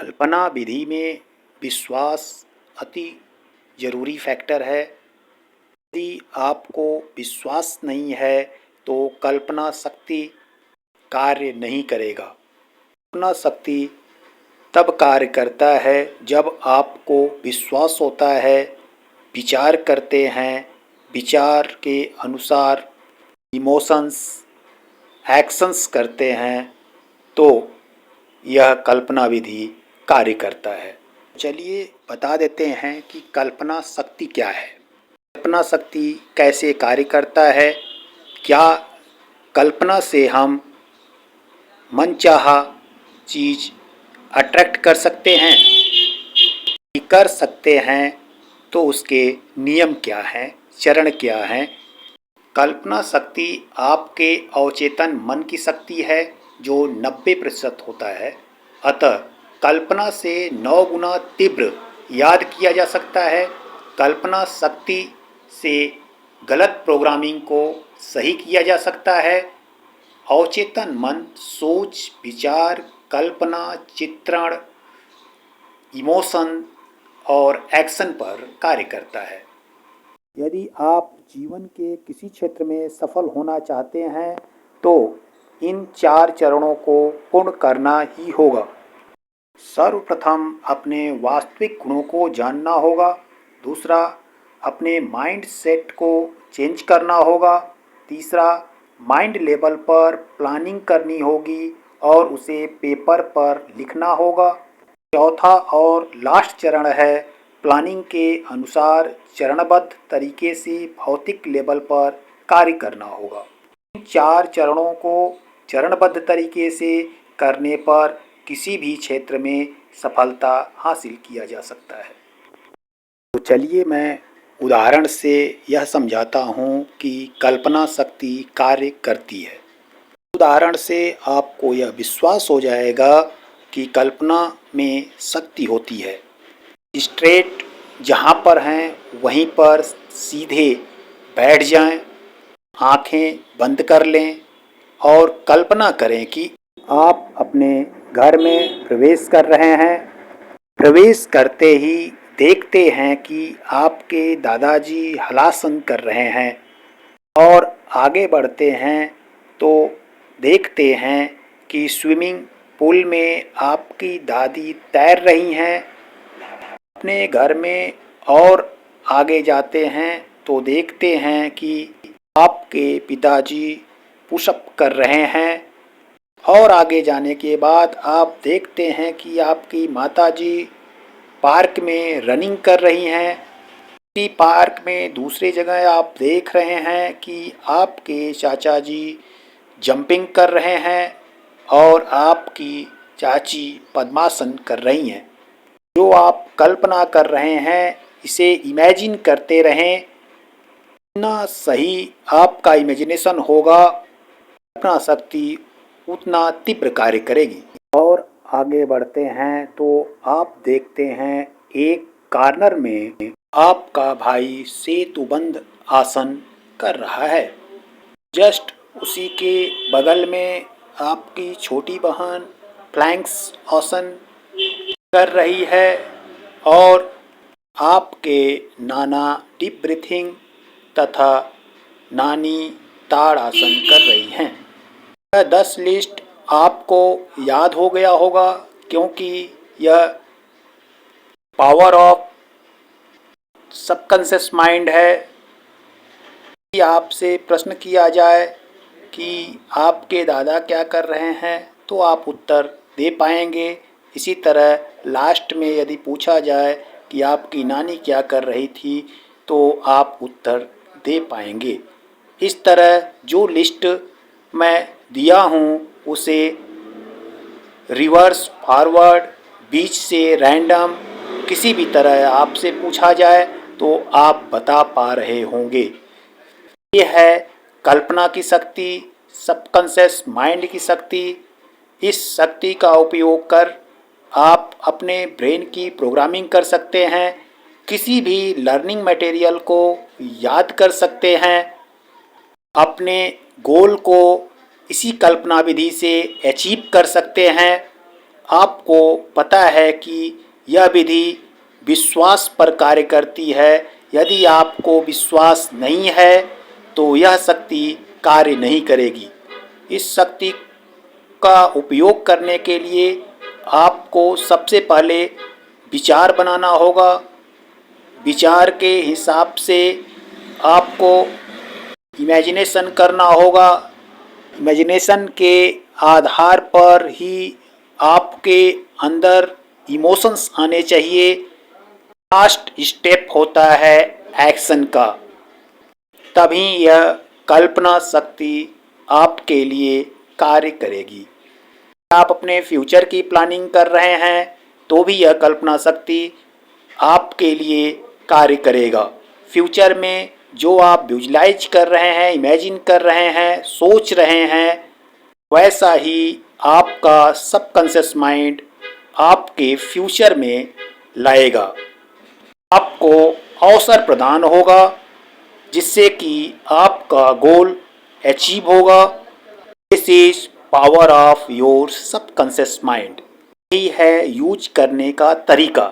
कल्पना विधि में विश्वास अति ज़रूरी फैक्टर है। यदि आपको विश्वास नहीं है तो कल्पना शक्ति कार्य नहीं करेगा। कल्पना शक्ति तब कार्य करता है जब आपको विश्वास होता है, विचार करते हैं, विचार के अनुसार इमोशंस एक्शंस करते हैं, तो यह कल्पना विधि कार्य करता है। चलिए बता देते हैं कि कल्पना शक्ति क्या है, कल्पना शक्ति कैसे कार्य करता है, क्या कल्पना से हम मनचाहा चीज़ अट्रैक्ट कर सकते हैं, कर सकते हैं तो उसके नियम क्या हैं, चरण क्या हैं। कल्पना शक्ति आपके अवचेतन मन की शक्ति है जो 90% होता है। अतः कल्पना से 9 गुना तीव्र याद किया जा सकता है। कल्पना शक्ति से गलत प्रोग्रामिंग को सही किया जा सकता है। अवचेतन मन सोच, विचार, कल्पना, चित्रण, इमोशन और एक्शन पर कार्य करता है। यदि आप जीवन के किसी क्षेत्र में सफल होना चाहते हैं तो इन 4 चरणों को पूर्ण करना ही होगा। सर्वप्रथम अपने वास्तविक गुणों को जानना होगा। दूसरा, अपने माइंड सेट को चेंज करना होगा। तीसरा, माइंड लेवल पर प्लानिंग करनी होगी और उसे पेपर पर लिखना होगा। चौथा और लास्ट चरण है प्लानिंग के अनुसार चरणबद्ध तरीके से भौतिक लेवल पर कार्य करना होगा। इन 4 चरणों को चरणबद्ध तरीके से करने पर किसी भी क्षेत्र में सफलता हासिल किया जा सकता है। तो चलिए मैं उदाहरण से यह समझाता हूँ कि कल्पना शक्ति कार्य करती है। उदाहरण से आपको यह विश्वास हो जाएगा कि कल्पना में शक्ति होती है। स्ट्रेट जहाँ पर हैं वहीं पर सीधे बैठ जाएं, आंखें बंद कर लें और कल्पना करें कि आप अपने घर में प्रवेश कर रहे हैं। प्रवेश करते ही देखते हैं कि आपके दादाजी हलासन कर रहे हैं और आगे बढ़ते हैं तो देखते हैं कि स्विमिंग पूल में आपकी दादी तैर रही हैं। अपने घर में और आगे जाते हैं तो देखते हैं कि आपके पिताजी पुशअप कर रहे हैं और आगे जाने के बाद आप देखते हैं कि आपकी माताजी पार्क में रनिंग कर रही हैं। इसी पार्क में दूसरी जगह आप देख रहे हैं कि आपके चाचा जी जंपिंग कर रहे हैं और आपकी चाची पद्मासन कर रही हैं। जो आप कल्पना कर रहे हैं इसे इमेजिन करते रहें। जितना सही आपका इमेजिनेशन होगा कल्पना शक्ति उतना तीव्र कार्य करेगी। और आगे बढ़ते हैं तो आप देखते हैं एक कॉर्नर में आपका भाई सेतुबंध आसन कर रहा है। जस्ट उसी के बगल में आपकी छोटी बहन प्लैंक्स आसन कर रही है और आपके नाना डीप ब्रीथिंग तथा नानी ताड़ आसन कर रही हैं। यह 10 लिस्ट आपको याद हो गया होगा क्योंकि यह पावर ऑफ सबकॉन्शियस माइंड है। यदि आपसे प्रश्न किया जाए कि आपके दादा क्या कर रहे हैं तो आप उत्तर दे पाएंगे। इसी तरह लास्ट में यदि पूछा जाए कि आपकी नानी क्या कर रही थी तो आप उत्तर दे पाएंगे। इस तरह जो लिस्ट मैं दिया हूँ उसे रिवर्स, फॉरवर्ड, बीच से रैंडम किसी भी तरह आपसे पूछा जाए तो आप बता पा रहे होंगे। ये है कल्पना की शक्ति, सबकॉन्शियस माइंड की शक्ति। इस शक्ति का उपयोग कर आप अपने ब्रेन की प्रोग्रामिंग कर सकते हैं, किसी भी लर्निंग मटेरियल को याद कर सकते हैं, अपने गोल को इसी कल्पना विधि से अचीव कर सकते हैं। आपको पता है कि यह विधि विश्वास पर कार्य करती है। यदि आपको विश्वास नहीं है तो यह शक्ति कार्य नहीं करेगी। इस शक्ति का उपयोग करने के लिए आपको सबसे पहले विचार बनाना होगा। विचार के हिसाब से आपको इमेजिनेशन करना होगा। इमेजिनेशन के आधार पर ही आपके अंदर इमोशंस आने चाहिए। लास्ट स्टेप होता है एक्शन का। तभी यह कल्पना शक्ति आपके लिए कार्य करेगी। आप अपने फ्यूचर की प्लानिंग कर रहे हैं तो भी यह कल्पना शक्ति आपके लिए कार्य करेगा। फ्यूचर में जो आप विजुलाइज कर रहे हैं, इमेजिन कर रहे हैं, सोच रहे हैं, वैसा ही आपका सबकॉन्शियस माइंड आपके फ्यूचर में लाएगा। आपको अवसर प्रदान होगा जिससे कि आपका गोल अचीव होगा। This is power of your subconscious mind. यही है यूज करने का तरीका।